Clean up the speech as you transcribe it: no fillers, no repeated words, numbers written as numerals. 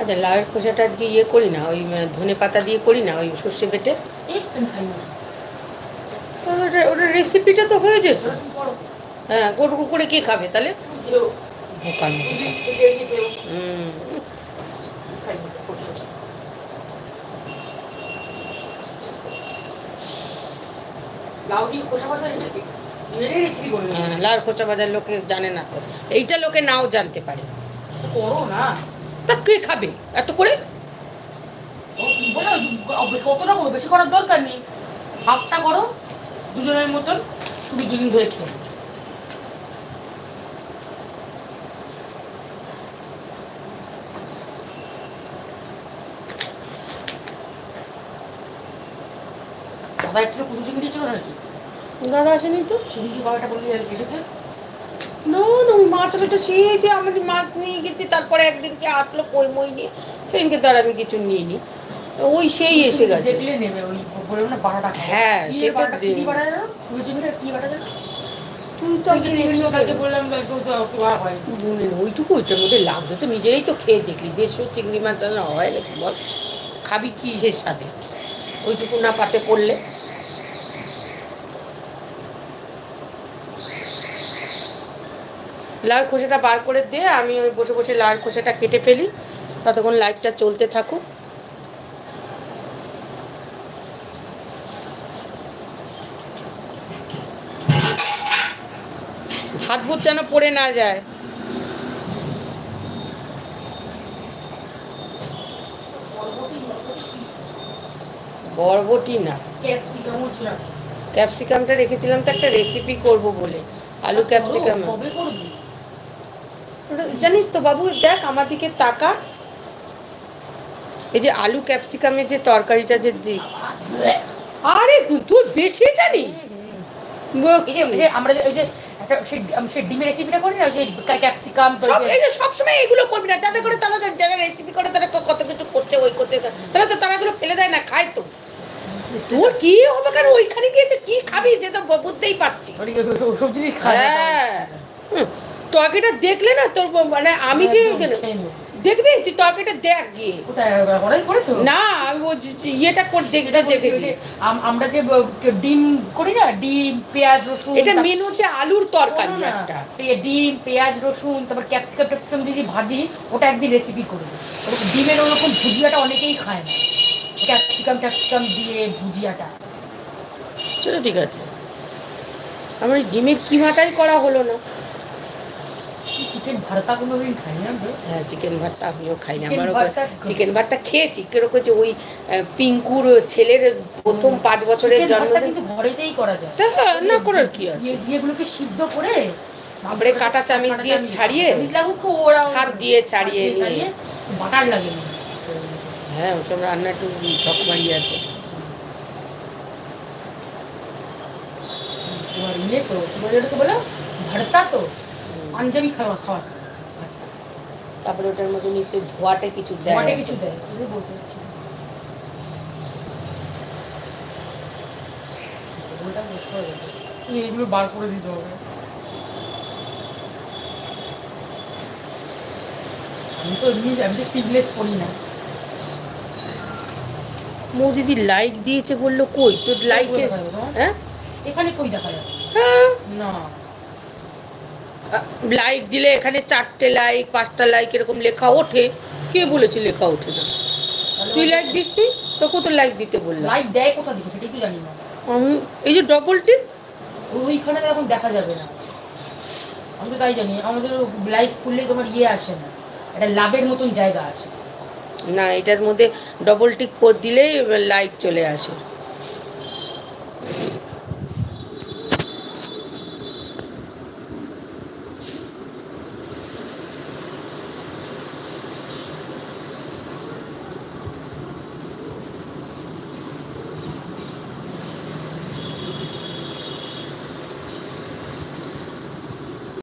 আচ্ছা লাউয়ের খোসাটা আজকে ইয়ে করি না, ওই ধনে পাতা দিয়ে করি না, ওই সর্ষে বেটে। ওটা রেসিপিটা তো হয়ে যেত। হ্যাঁ, ওরকম করে কে খাবে তাহলে? বোকার মতো। লাউর খোসা ভাজার লোকে জানে না তো, এইটা লোকে নাও জানতে পারে। করো না, তা কে খাবে এত করে? কতটা করো, বেশি করার দরকার নেই, হাফটা করো দুজনের মতন, তুমি দুদিন ধরে খেয়ে। দাদা এসেছিল, কুচু চিংড়ি ছিল নাকি? দাদা আসেনি তো, সেদিন কি বাবাটা বললি কেটেছে? না না, ওই মাছটা সেই যে আমি মাছ নিয়ে গেছি, তারপরে একদিনকে আসলো কই মই নিয়ে, সেদিনকে তার আমি কিছু নিইনি, ওই সেই এসে গেছে। দেখলে নেবে ওই বলে না বাটাটা। হ্যাঁ সেটা কি বাটা জানো, কুচু চিংড়িটা কি বাটা জানো? তুই তো আমি কালকে বললাম ওইটুকু, ওইটার মধ্যে লাগতো তো, নিজেরাই তো খেয়ে দেখলি, দেড়শো চিংড়ি মাছ না হয় নাকি বল, খাবি কি সে সাথে ওইটুকু না পাতে পড়লে। লাউর খোসাটা বার করে দিয়ে আমি ওই বসে বসে লাউর খোসাটা কেটে ফেলি, ততক্ষণ লাইটটা চলতে থাকুক। হাত বুট যেন পড়ে না যায়। বরবটি না, ক্যাপসিকামটা রেখেছিলাম তো একটা রেসিপি করব বলে, আলু ক্যাপসিকাম। জানিস তো বাবু, দেখ আমার দিকে তাকা, এই যে আলু ক্যাপসিকামের যে তরকারিটা যে দিই, আরে তুই বেশি জানিস। আমরা ওই যে ডিমের রেসিপিটা করি না, ওই যে ক্যাপসিকাম, সবসময় এগুলো করবি না, যাতে করে তারা যারা রেসিপি করে তারা কত কিছু করছে, ওই করছে, তাহলে তো তারা এগুলো ফেলে দেয় না, খায় তো। তোর কি হবে, কারণ ওইখানে গিয়ে কি খাবি সে তো বুঝতেই পারছি। হ্যাঁ, তরকারিটা দেখলে না তোর মানে আমি যে দেখবি, তুই তরকারিটা দেখ গিয়ে। না ইয়েটা করে দেখে, আমরা যে ডিম করি না, ডিম পেঁয়াজ রসুন, এটা মেন হচ্ছে আলুর তরকারি একটা, ডিম পেঁয়াজ রসুন তারপর ক্যাপসিকাম ট্যাপসিকাম দিয়ে ভাজি, ওটা একদিন রেসিপি করবো। ডিমের ওরকম ভুজিয়াটা অনেকেই খায় না, ক্যাপসিকাম ট্যাপসিকাম দিয়ে ভুজিয়াটা। চলো ঠিক আছে, আমার ডিমের কিমাটাই করা হলো না। চিকেন ভর্তা কোনোদিন খাই না। হ্যাঁ চিকেন ভর্তা আমিও খাই না, আমার চিকেন ভর্তা খেয়েছি কিরকম, ওই পিঙ্কুর ছেলের প্রথম 5 বছরের জন্ম, কিন্তু ঘরেতেই করা যায়, না করার কি আছে, এগুলোকে সিদ্ধ করে তারপরে কাঁটা চামচ দিয়ে ছাড়িয়ে, হাত দিয়ে ছাড়িয়ে নিয়ে বাটার লাগে। হ্যাঁ ওসব রান্না একটু ঝকমারি আছে। তোমার ইয়ে তো, তোমার এটা তো বলো ভর্তা তো পাঞ্জাবি খাবার, তারপরে ওটার মধ্যে নিশ্চয়ই ধোয়াটা কিছু দেয়, এগুলো বার করে দিতে হবে। আমি তো সিভলেস করি না। মোদিদি লাইক দিয়েছে বললো, কই তোর লাইক? হ্যাঁ এখানে কই দেখা যাবে? হ্যাঁ না, লাইক দিলে এখানে 4টে লাইক 5টা লাইক এরকম লেখা ওঠে, কে বলেছে লেখা ওঠে না? তুই লাইক দিস নি তো, কত লাইক দিতে বললাম? লাইক দেয় কোথা দিকে সেটা কি জানি না আমি, এই যে ডবল টিক ওইখানে এখন দেখা যাবে না, আমি তো তাই জানি। আমাদের লাইক খুললে তোমার ইয়ে আসে না, এটা লাভের মতন জায়গা আছে না, এটার মধ্যে ডবল টিক দিলেই লাইক চলে আসে।